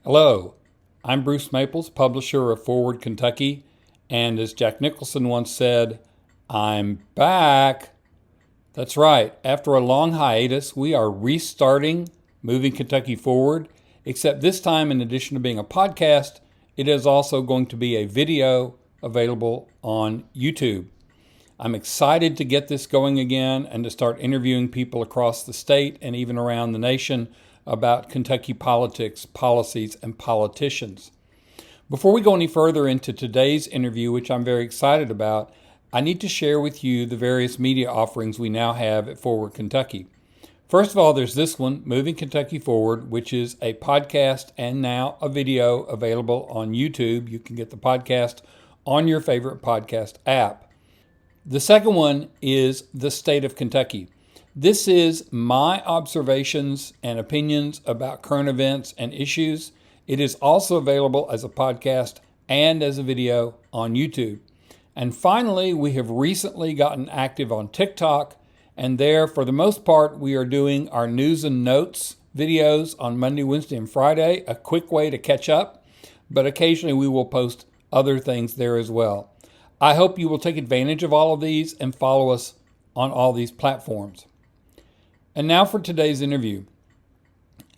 Hello, I'm Bruce Maples, publisher of Forward Kentucky, and as Jack Nicholson once said, I'm back. That's right, after a long hiatus, we are restarting Moving Kentucky Forward, except this time, in addition to being a podcast, it is also going to be a video available on YouTube. I'm excited to get this going again and to start interviewing people across the state and even around the nation about Kentucky politics, policies, and politicians. Before we go any further into today's interview, which I'm very excited about, I need to share with you the various media offerings we now have at Forward Kentucky. First of all, there's this one, Moving Kentucky Forward, which is a podcast and now a video available on YouTube. You can get the podcast on your favorite podcast app. The second one is The State of Kentucky. This is my observations and opinions about current events and issues. It is also available as a podcast and as a video on YouTube. And finally, we have recently gotten active on TikTok, and there, for the most part, we are doing our news and notes videos on Monday, Wednesday, and Friday, a quick way to catch up, but occasionally we will post other things there as well. I hope you will take advantage of all of these and follow us on all these platforms. And now for today's interview.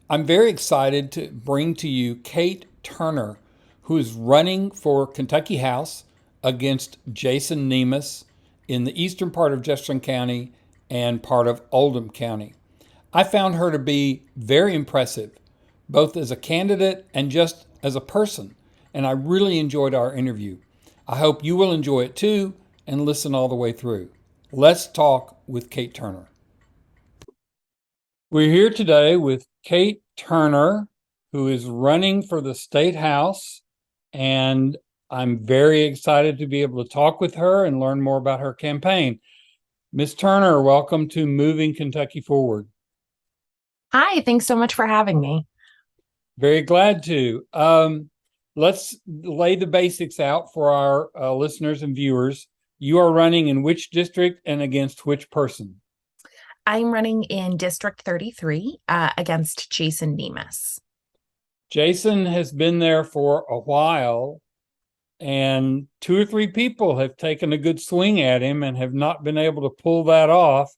I'm very excited to bring to you Kate Turner, who is running for Kentucky House against Jason Nemes in the eastern part of Jefferson County and part of Oldham County. I found her to be very impressive, both as a candidate and just as a person, and I really enjoyed our interview. I hope you will enjoy it too and listen all the way through. Let's talk with Kate Turner. We're here today with Kate Turner, who is running for the State House, and I'm very excited to be able to talk with her and learn more about her campaign. Ms. Turner, welcome to Moving Kentucky Forward. Hi, thanks so much for having me. Very glad to. Let's lay the basics out for our listeners and viewers. You are running in which district and against which person? I'm running in District 33 against Jason Nemes. Jason has been there for a while, and two or three people have taken a good swing at him and have not been able to pull that off.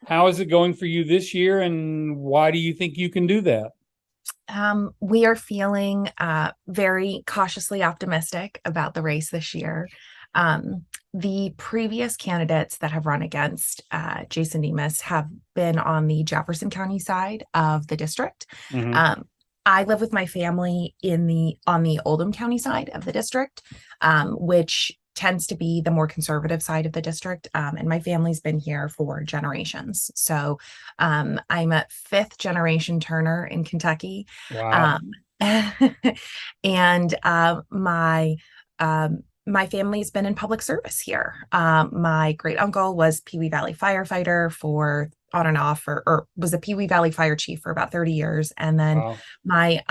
How is it going for you this year, and why do you think you can do that? We are feeling very cautiously optimistic about the race this year. The previous candidates that have run against Jason Nemes have been on the Jefferson County side of the district. Mm-hmm. I live with my family on the Oldham County side of the district, which tends to be the more conservative side of the district. And my family's been here for generations. So I'm a fifth generation Turner in Kentucky. Wow. And my family's been in public service here. My great uncle was Pee Wee Valley firefighter for on and off, or was a Pee Wee Valley fire chief for about 30 years. And then Wow. my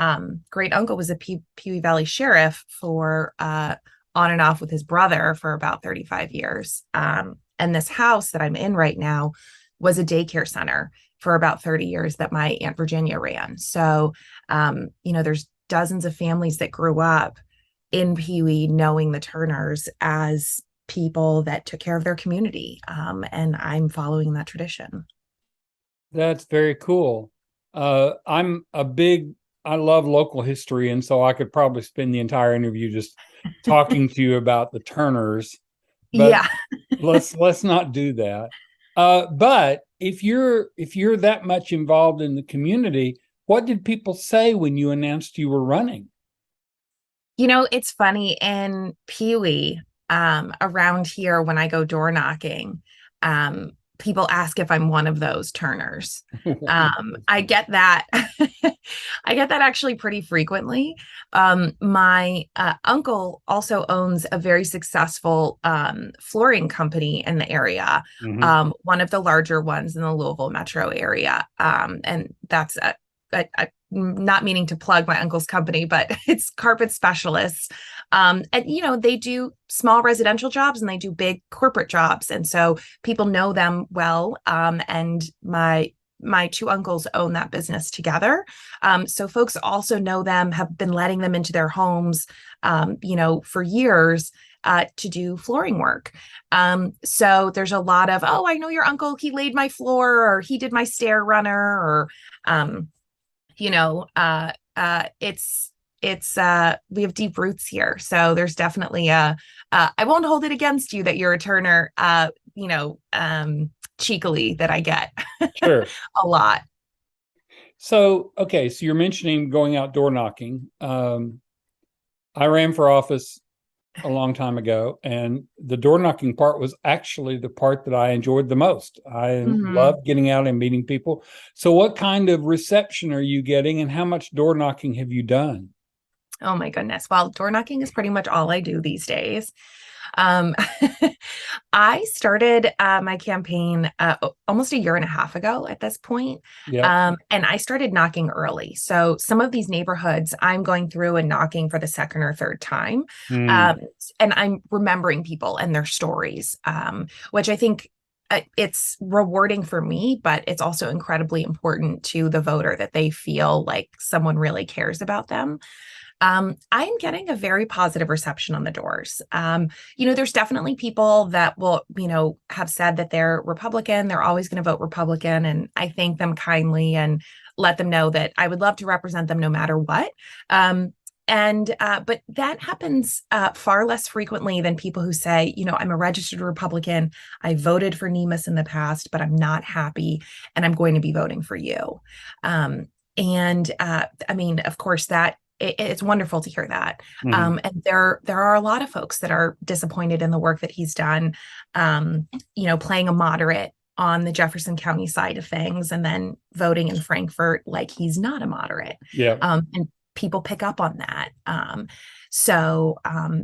great uncle was a Pee Wee Valley sheriff for on and off with his brother for about 35 years. And this house that I'm in right now was a daycare center for about 30 years that my Aunt Virginia ran. So, there's dozens of families that grew up in Pee Wee knowing the Turners as people that took care of their community. And I'm following that tradition. That's very cool. I love local history, and so I could probably spend the entire interview just talking to you about the Turners, but Yeah. let's not do that. But if you're that much involved in the community, what did people say when you announced you were running? It's funny in Pee Wee, around here when I go door knocking, people ask if I'm one of those Turners. I get that. I get that actually pretty frequently. My uncle also owns a very successful flooring company in the area, Mm-hmm. one of the larger ones in the Louisville metro area. And that's not meaning to plug my uncle's company, but it's Carpet Specialists. And they do small residential jobs and they do big corporate jobs. And so people know them well. And my my two uncles own that business together. So folks also know them, have been letting them into their homes, for years to do flooring work. So there's a lot of, oh, I know your uncle, he laid my floor or he did my stair runner or, um, you know, uh, it's we have deep roots here. So there's definitely I won't hold it against you that you're a Turner, cheekily that I get Sure. a lot. So, okay, so you're mentioning going out door knocking. I ran for office a long time ago, and the door knocking part was actually the part that I enjoyed the most. I Mhm. love getting out and meeting people. So, what kind of reception are you getting, and how much door knocking have you done? Oh my goodness. Well, door knocking is pretty much all I do these days. Um, I started my campaign almost a year and a half ago at this point. Yep. And I started knocking early. So some of these neighborhoods I'm going through and knocking for the second or third time. Mm, Um, and I'm remembering people and their stories, which I think it's rewarding for me, but it's also incredibly important to the voter that they feel like someone really cares about them. I'm getting a very positive reception on the doors. There's definitely people that will, have said that they're Republican, they're always going to vote Republican. And I thank them kindly and let them know that I would love to represent them no matter what. But that happens far less frequently than people who say, I'm a registered Republican. I voted for Nemes in the past, but I'm not happy and I'm going to be voting for you. Of course, it's wonderful to hear that. mhm. And there are a lot of folks that are disappointed in the work that he's done, playing a moderate on the Jefferson County side of things and then voting in Frankfort like he's not a moderate. Yep. And people pick up on that.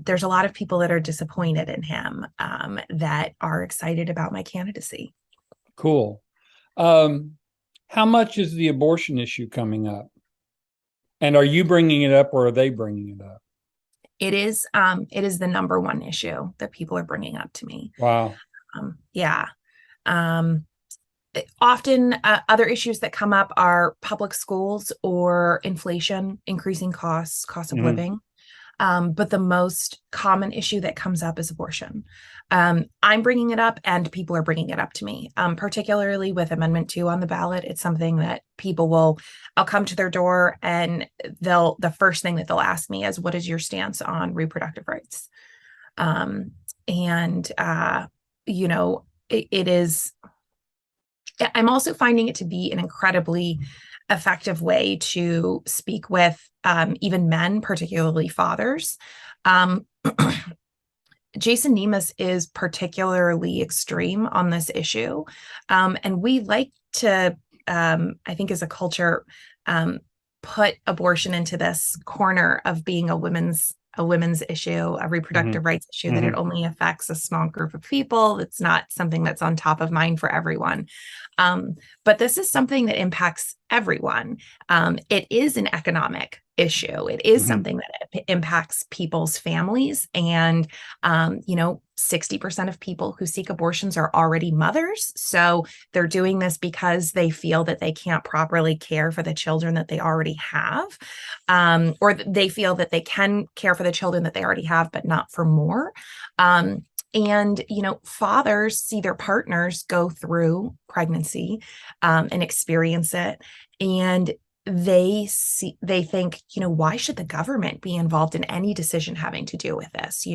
There's a lot of people that are disappointed in him that are excited about my candidacy. Cool. Um, how much is the abortion issue coming up? And are you bringing it up or are they bringing it up? It is the number one issue that people are bringing up to me. Wow. Yeah. Um, Often other issues that come up are public schools or inflation, increasing costs of Mhm. living. But the most common issue that comes up is abortion. I'm bringing it up, and people are bringing it up to me, particularly with Amendment 2 on the ballot. It's something that I'll come to their door, and the first thing that they'll ask me is, what is your stance on reproductive rights? Um, and, it is, I'm also finding it to be an incredibly effective way to speak with even men, particularly fathers. Um, Jason Nemes is particularly extreme on this issue. And we like to, I think, as a culture, um, put abortion into this corner of being a women's issue, a Mhm. reproductive rights issue, that it Mhm. only affects a small group of people. It's not something that's on top of mind for everyone. Um, but this is something that impacts everyone. It is an economic issue. It is Mhm. something that impacts people's families. And, 60% of people who seek abortions are already mothers. So they're doing this because they feel that they can't properly care for the children that they already have, or they feel that they can care for the children that they already have, but not for more. And fathers see their partners go through pregnancy and experience it, and they think, why should the government be involved in any decision having to do with this?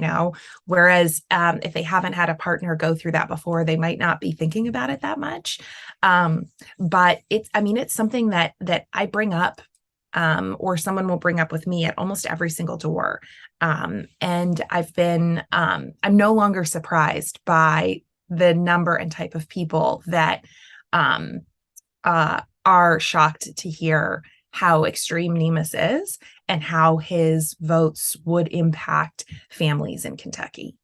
Whereas if they haven't had a partner go through that before, they might not be thinking about it that much. um, but it's something that I bring up, or someone will bring up with me at almost every single door. And I'm no longer surprised by the number and type of people that um, are shocked to hear how extreme Nemes is and how his votes would impact families in Kentucky.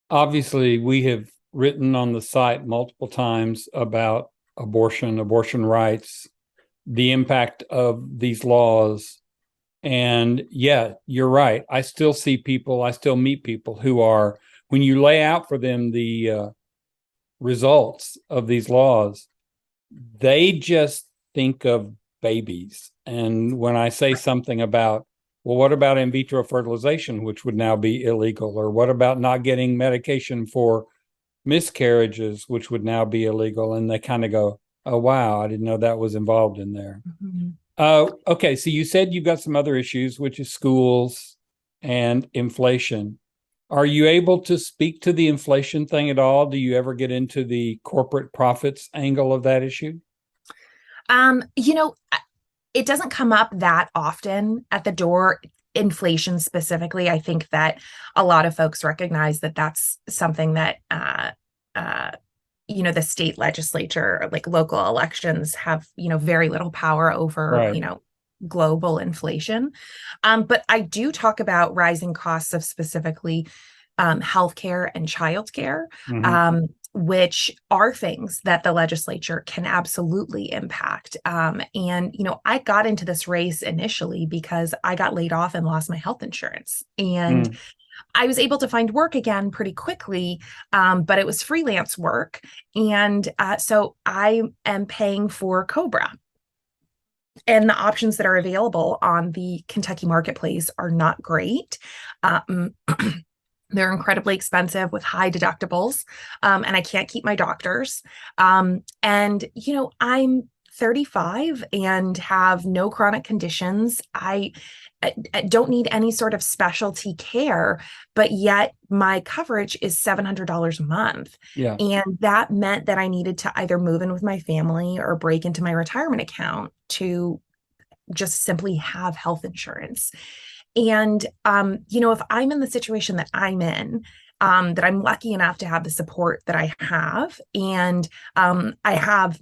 Obviously, we have written on the site multiple times about abortion, abortion rights, the impact of these laws. And yeah, you're right. I still meet people who are, when you lay out for them the results of these laws, they just think of babies. And when I say something about, well, what about in vitro fertilization, which would now be illegal? Or what about not getting medication for miscarriages, which would now be illegal? And they kind of go, oh, wow, I didn't know that was involved in there. Mhm. Okay, so you said you've got some other issues, which is schools and inflation. Are you able to speak to the inflation thing at all? Do you ever get into the corporate profits angle of that issue? You know, it doesn't come up that often at the door. Inflation specifically, I think that a lot of folks recognize that that's something that uh, the state legislature, like local elections, have very little power over, Right. global inflation. But I do talk about rising costs of specifically healthcare and childcare, Mm-hmm. which are things that the legislature can absolutely impact. And, I got into this race initially because I got laid off and lost my health insurance. And Mm. I was able to find work again pretty quickly, but it was freelance work. And so I am paying for Cobra. And the options that are available on the Kentucky marketplace are not great. Um, they're incredibly expensive with high deductibles, and I can't keep my doctors. And, I'm 35 and have no chronic conditions. I don't need any sort of specialty care, but yet my coverage is $700 a month. Yeah. And that meant that I needed to either move in with my family or break into my retirement account to just simply have health insurance. And, if I'm in the situation that I'm in, that I'm lucky enough to have the support that I have, and I have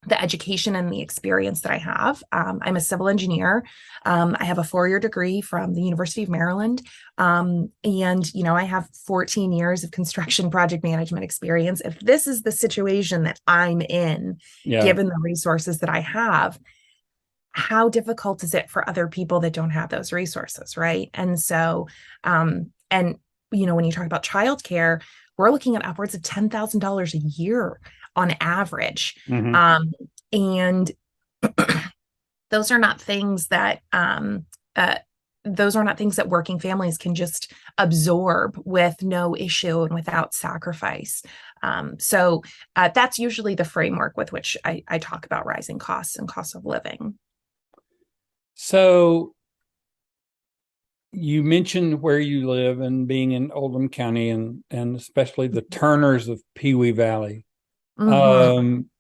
the education and the experience that I have. I'm a civil engineer. I have a 4-year degree from the University of Maryland. And, I have 14 years of construction project management experience. If this is the situation that I'm in, Yeah. given the resources that I have, how difficult is it for other people that don't have those resources, right? And so, and when you talk about childcare, we're looking at upwards of $10,000 a year on average. Mm-hmm. And those are not things that working families can just absorb with no issue and without sacrifice. So that's usually the framework with which I talk about rising costs and costs of living. So you mentioned where you live and being in Oldham County and especially the Turners of Pewee Valley. Mm-hmm. Um,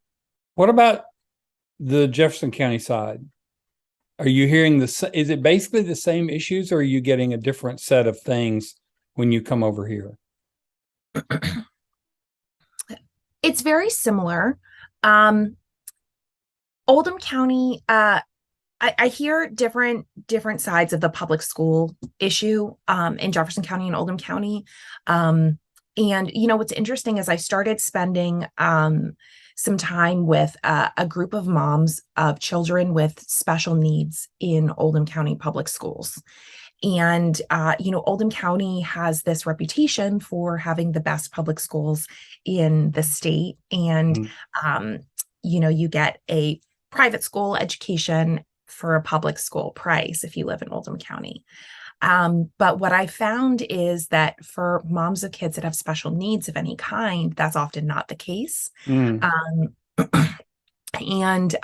what about the Jefferson County side? Are you hearing is it basically the same issues, or are you getting a different set of things when you come over here? It's very similar. Um, Oldham County, I hear different sides of the public school issue in Jefferson County and Oldham County. And what's interesting is I started spending some time with a group of moms of children with special needs in Oldham County public schools. And Oldham County has this reputation for having the best public schools in the state. And Mm. um, you get a private school education for a public school price if you live in Oldham County. But what I found is that for moms of kids that have special needs of any kind, that's often not the case. Mm. Um, and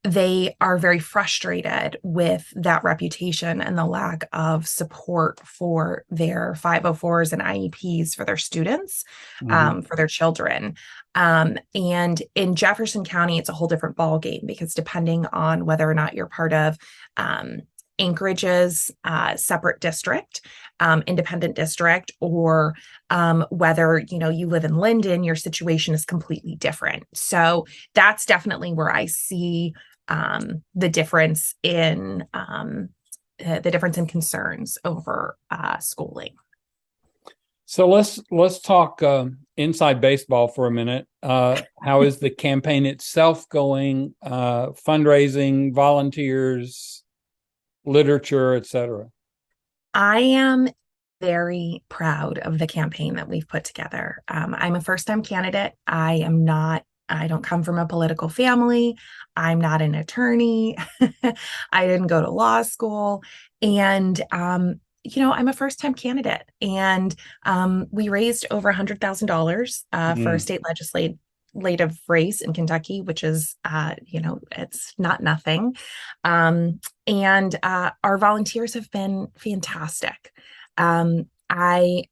they are very frustrated with that reputation and the lack of support for their 504s and IEPs for their students, Mm-hmm. for their children. And in Jefferson County, it's a whole different ballgame because depending on whether or not you're part of Anchorage's separate district, independent district, or whether you live in Linden, your situation is completely different. So that's definitely where I see the difference in concerns over schooling. So let's talk inside baseball for a minute. How is the campaign itself going? Fundraising, volunteers, literature, etc. I am very proud of the campaign that we've put together. I'm a first time candidate. I am not I don't come from a political family. I'm not an attorney. I didn't go to law school. And, I'm a first time candidate. And we raised over $100,000 for a Mm. state legislative race in Kentucky, which is, it's not nothing. And our volunteers have been fantastic. I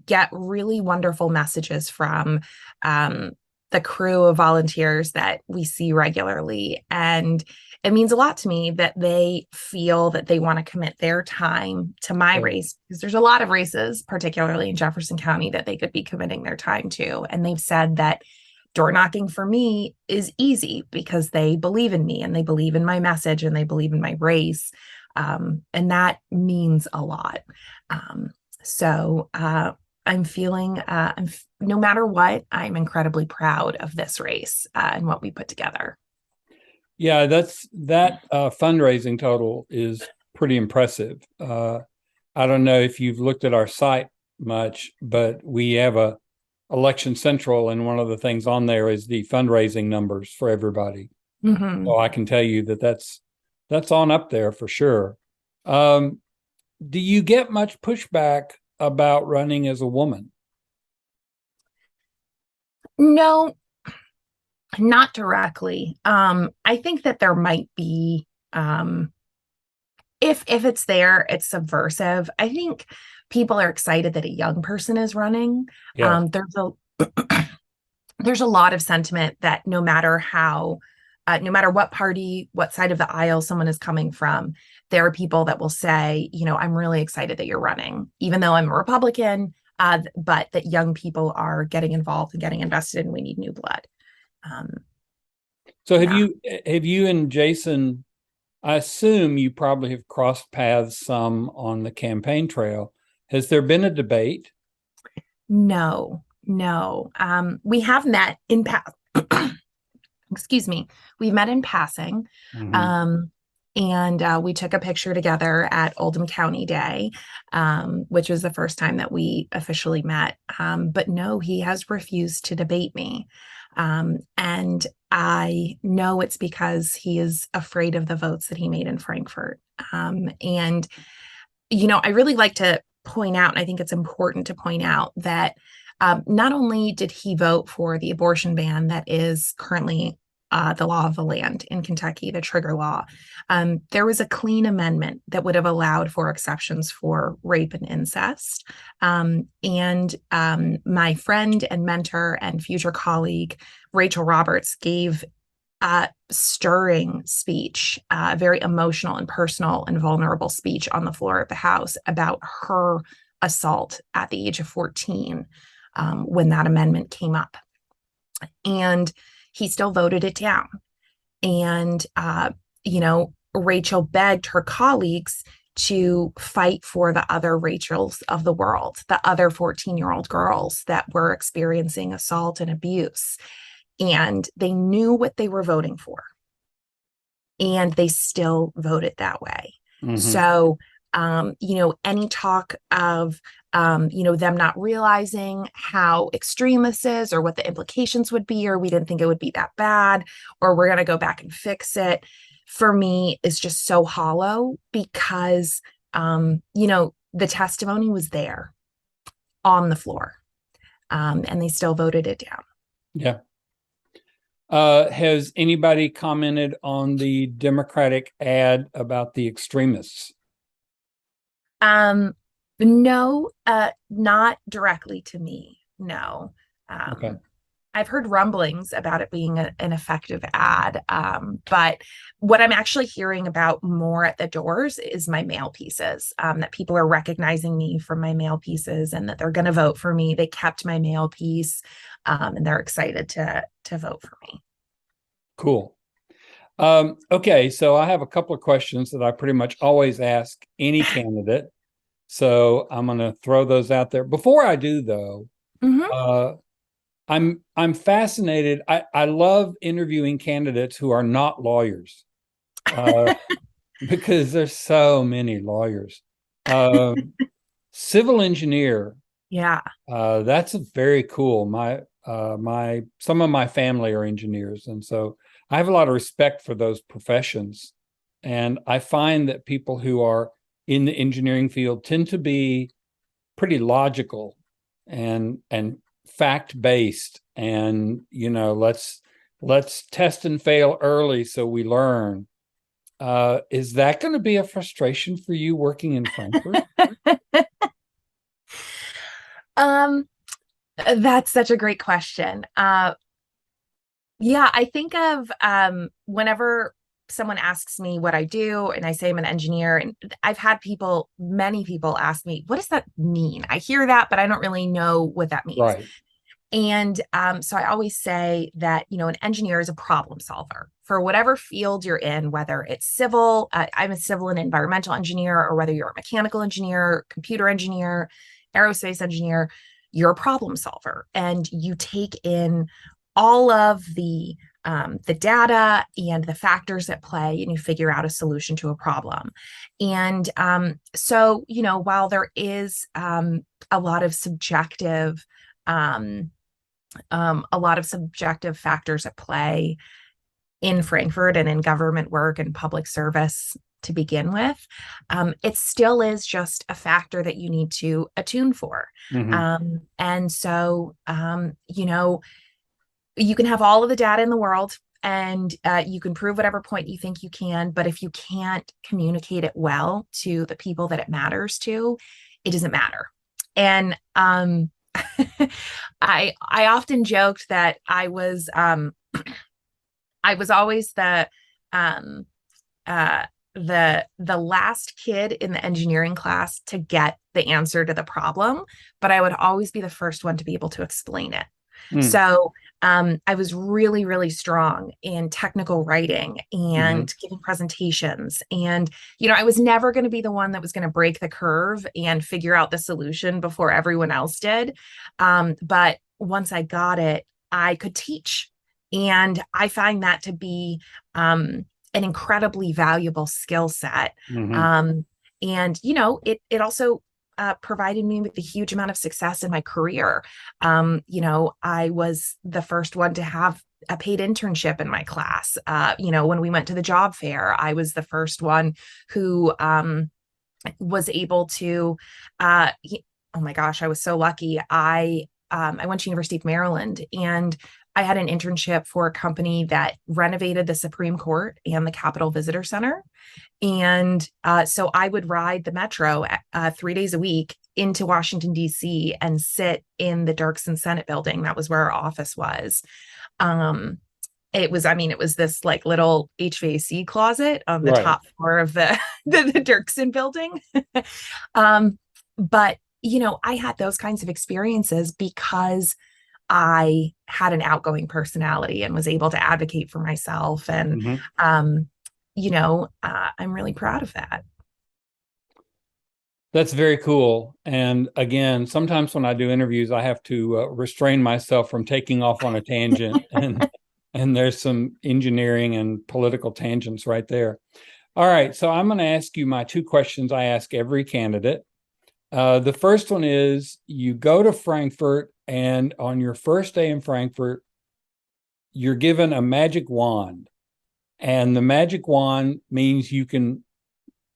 get really wonderful messages from the crew of volunteers that we see regularly. And it means a lot to me that they feel that they want to commit their time to my Yeah. race, because there's a lot of races, particularly in Jefferson County, that they could be committing their time to. And they've said that door knocking for me is easy because they believe in me and they believe in my message and they believe in my race. And that means a lot. Um, so I'm feeling, no matter what, I'm incredibly proud of this race and what we put together. Yeah, that fundraising total is pretty impressive. I don't know if you've looked at our site much, but we have a Election Central, and one of the things on there is the fundraising numbers for everybody. Mm-hmm. So I can tell you that that's on up there for sure. Um, do you get much pushback about running as a woman? No, not directly. I think that there might be, if it's there, it's subversive. I think people are excited that a young person is running. Yes. There's a lot of sentiment that no matter what party, what side of the aisle someone is coming from, there are people that will say, I'm really excited that you're running, even though I'm a Republican, but that young people are getting involved and getting invested, and we need new blood. Um, So yeah. have you and Jason, I assume you probably have crossed paths some on the campaign trail. Has there been a debate? No, no. We have met in past. Excuse me. We've met in passing. Mhm. Um, and we took a picture together at Oldham County Day, which was the first time that we officially met. But no, he has refused to debate me. And I know it's because he is afraid of the votes that he made in Frankfurt. And I really like to point out, and I think it's important to point out that not only did he vote for the abortion ban that is currently the law of the land in Kentucky, the trigger law, there was a clean amendment that would have allowed for exceptions for rape and incest. And my friend and mentor and future colleague, Rachel Roberts, gave stirring speech, very emotional and personal and vulnerable speech on the floor of the House about her assault at the age of 14 when that amendment came up. And he still voted it down. And, Rachel begged her colleagues to fight for the other Rachels of the world, the other 14-year-old girls that were experiencing assault and abuse. And they knew what they were voting for, and they still voted that way. Mhm. So, any talk of, them not realizing how extreme this is or what the implications would be, or we didn't think it would be that bad, or we're going to go back and fix it, for me is just so hollow because, the testimony was there on the floor, and they still voted it down. Yeah. Has anybody commented on the Democratic ad about the extremists? Um, no, not directly to me. No. Okay. I've heard rumblings about it being an effective ad. But what I'm actually hearing about more at the doors is my mail pieces, that people are recognizing me from my mail pieces and that they're going to vote for me. They kept my mail piece, and they're excited to vote for me. Cool. Okay, so I have a couple of questions that I pretty much always ask any candidate. So I'm going to throw those out there. Before I do, though, Mm-hmm. uh, I'm fascinated. I love interviewing candidates who are not lawyers uh, because there's so many lawyers. Um, Civil engineer, Yeah. that's a very cool. My some of my family are engineers, and so I have a lot of respect for those professions. And I find that people who are in the engineering field tend to be pretty logical and fact based, and let's test and fail early so we learn. Is that going to be a frustration for you working in Frankfurt? Um, that's such a great question. Yeah, I think of whenever someone asks me what I do and I say I'm an engineer, and I've had many people ask me, what does that mean? I hear that, but I don't really know what that means. Right. And so I always say that, an engineer is a problem solver for whatever field you're in, whether it's civil, I'm a civil and environmental engineer, or whether you're a mechanical engineer, computer engineer, aerospace engineer, you're a problem solver and you take in all of the data and the factors at play, and you figure out a solution to a problem. And so, while there is a lot of subjective um, a lot of subjective factors at play in Frankfurt and in government work and public service to begin with. It still is just a factor that you need to attune for. Mm-hmm. And so, you can have all of the data in the world and you can prove whatever point you think you can, but if you can't communicate it well to the people that it matters to, it doesn't matter. And I often joked that I was always um, the last kid in the engineering class to get the answer to the problem, but I would always be the first one to be able to explain it. Mm. So I was really, really strong in technical writing Mm-hmm. and giving presentations. And, I was never going to be the one that was going to break the curve and figure out the solution before everyone else did. But once I got it, I could teach. And I find that to be an incredibly valuable skill set. Mm-hmm. And, it also provided me with a huge amount of success in my career. I was the first one to have a paid internship in my class. When we went to the job fair, I was the first one who was able to. Oh my gosh, I was so lucky. I went to University of Maryland and I had an internship for a company that renovated the Supreme Court and the Capitol Visitor Center. And so I would ride the metro 3 days a week into Washington, D.C. and sit in the Dirksen Senate building. That was where our office was. Um, it was this like little HVAC closet on the Right. top floor of the Dirksen building. um, but, I had those kinds of experiences because I had an outgoing personality and was able to advocate for myself. And, Mm-hmm. I'm really proud of that. That's very cool. And again, sometimes when I do interviews, I have to restrain myself from taking off on a tangent, and there's some engineering and political tangents right there. All right, so I'm going to ask you my two questions I ask every candidate. The first one is you go to Frankfurt, and on your first day in Frankfurt, you're given a magic wand. And the magic wand means you can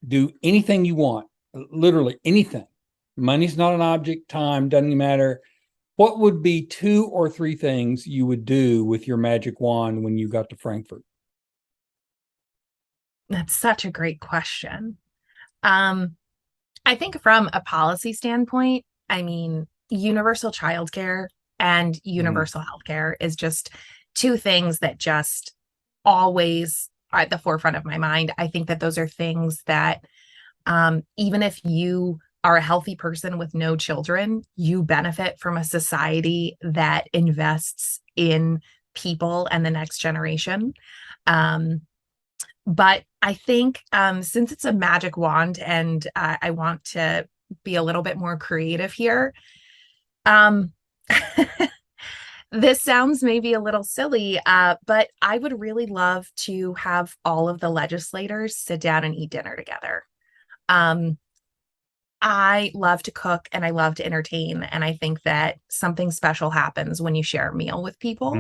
do anything you want, literally anything. Money's not an object, time doesn't matter. What would be two or three things you would do with your magic wand when you got to Frankfurt? That's such a great question. Um, I think from a policy standpoint, I mean, universal childcare and Mm-hmm. universal healthcare is just two things that just always are at the forefront of my mind. I think that those are things that even if you are a healthy person with no children, you benefit from a society that invests in people and the next generation. Um, but I think since it's a magic wand and I want to be a little bit more creative here, um, this sounds maybe a little silly, but I would really love to have all of the legislators sit down and eat dinner together. Um, I love to cook and I love to entertain. And I think that something special happens when you share a meal with people.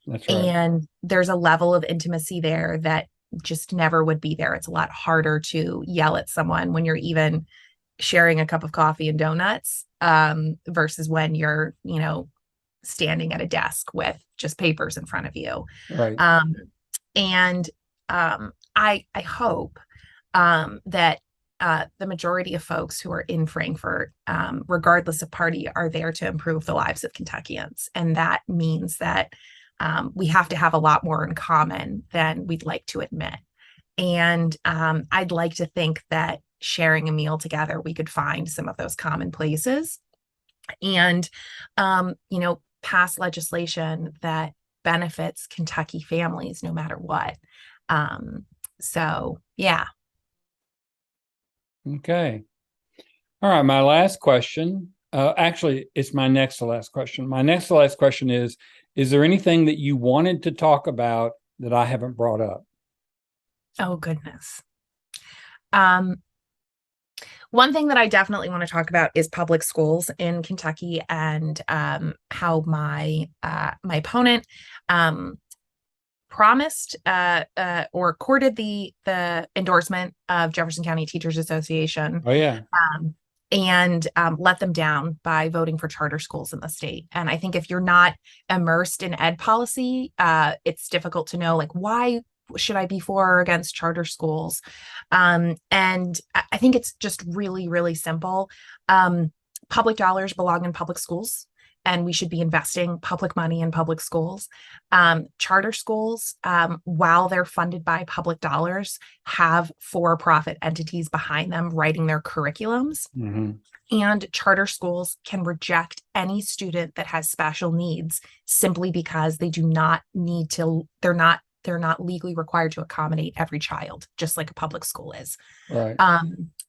That's right. And there's a level of intimacy there that just never would be there. It's a lot harder to yell at someone when you're even sharing a cup of coffee and donuts, versus when you're, standing at a desk with just papers in front of you. Right. Um, and I hope that the majority of folks who are in Frankfort, regardless of party, are there to improve the lives of Kentuckians. And that means that we have to have a lot more in common than we'd like to admit. And I'd like to think that sharing a meal together, we could find some of those common places and, pass legislation that benefits Kentucky families no matter what. Yeah. Okay. All right. My last question. Actually, it's my next to last question. My next to last question is there anything that you wanted to talk about that I haven't brought up? Oh, goodness. Um, One thing that I definitely want to talk about is public schools in Kentucky and how my opponent promised or courted the endorsement of Jefferson County Teachers Association, Oh, yeah. and let them down by voting for charter schools in the state. And I think if you're not immersed in ed policy, it's difficult to know, like, why should I be for or against charter schools? And I think it's just really, really simple. Public dollars belong in public schools, and we should be investing public money in public schools. Charter schools, while they're funded by public dollars, have for-profit entities behind them writing their curriculums. Mm-hmm. And charter schools can reject any student that has special needs simply because they do not need to, they're not legally required to accommodate every child, just like a public school is. Right.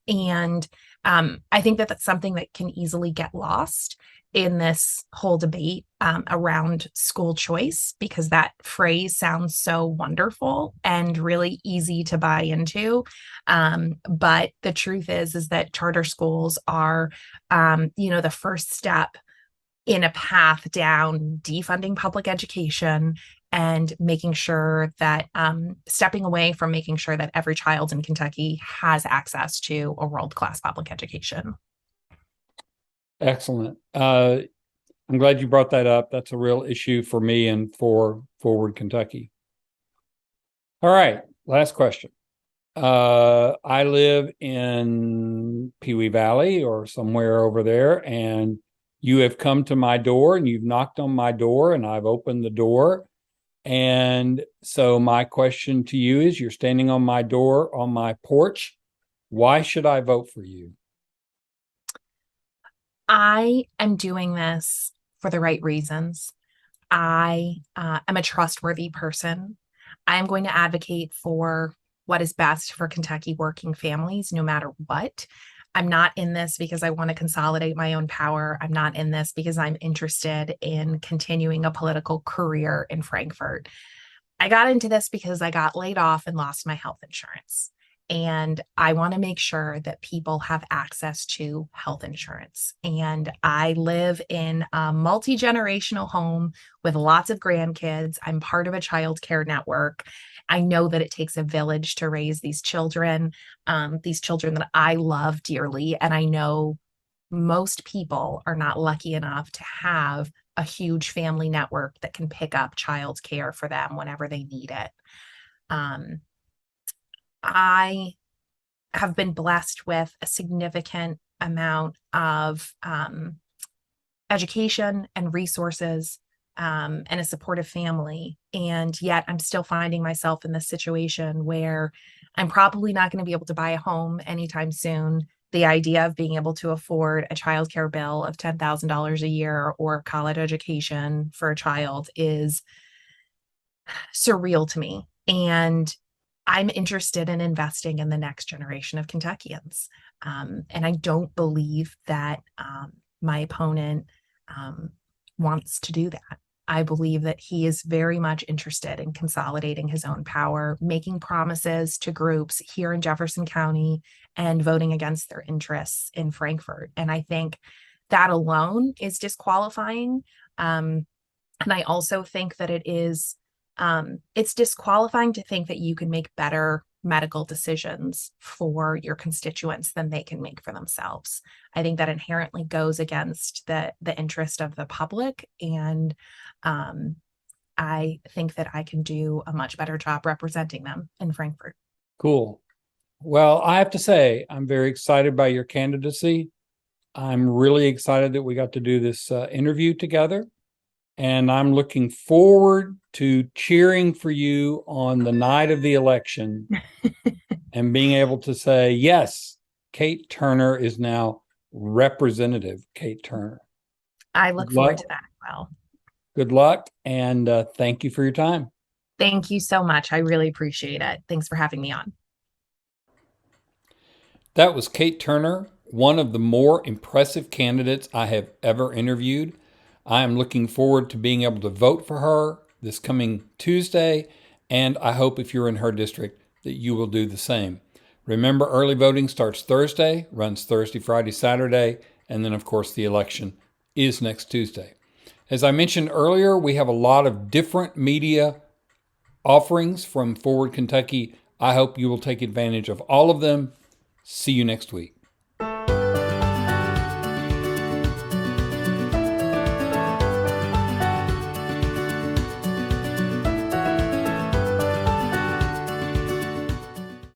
And I think that that's something that can easily get lost in this whole debate around school choice, because that phrase sounds so wonderful and really easy to buy into. But the truth is that charter schools are, the first step in a path down defunding public education and making sure that stepping away from making sure that every child in Kentucky has access to a world-class public education. Excellent. I'm glad you brought that up. That's a real issue for me and for Forward Kentucky. All right. Last question. I live in Pewee Valley or somewhere over there, and you have come to my door and you've knocked on my door, and I've opened the door. And so my question to you is, you're standing on my door, on my porch. Why should I vote for you? I am doing this for the right reasons. I am a trustworthy person. I am going to advocate for what is best for Kentucky working families, no matter what. I'm not in this because I want to consolidate my own power. I'm not in this because I'm interested in continuing a political career in Frankfort. I got into this because I got laid off and lost my health insurance. And I want to make sure that people have access to health insurance. And I live in a multi generational home with lots of grandkids. I'm part of a child care network. I know that it takes a village to raise these children that I love dearly. And I know most people are not lucky enough to have a huge family network that can pick up child care for them whenever they need it. Um, I have been blessed with a significant amount of education and resources, and a supportive family. And yet I'm still finding myself in this situation where I'm probably not going to be able to buy a home anytime soon. The idea of being able to afford a childcare bill of $10,000 a year or college education for a child is surreal to me. And I'm interested in investing in the next generation of Kentuckians. And I don't believe that my opponent wants to do that. I believe that he is very much interested in consolidating his own power, making promises to groups here in Jefferson County and voting against their interests in Frankfort. And I think that alone is disqualifying. And I also think that it's disqualifying to think that you can make better medical decisions for your constituents than they can make for themselves. I think that inherently goes against the interest of the public, and um, I think that I can do a much better job representing them in Frankfort. Cool. Well, I have to say, I'm very excited by your candidacy. I'm really excited that we got to do this interview together. And I'm looking forward to cheering for you on the night of the election and being able to say, yes, Kate Turner is now Representative Kate Turner. I Good look forward luck. to that as well. Good luck. And thank you for your time. Thank you so much. I really appreciate it. Thanks for having me on. That was Kate Turner, one of the more impressive candidates I have ever interviewed. I am looking forward to being able to vote for her this coming Tuesday, and I hope if you're in her district that you will do the same. Remember, early voting starts Thursday, runs Thursday, Friday, Saturday, and then, of course, the election is next Tuesday. As I mentioned earlier, we have a lot of different media offerings from Forward Kentucky. I hope you will take advantage of all of them. See you next week.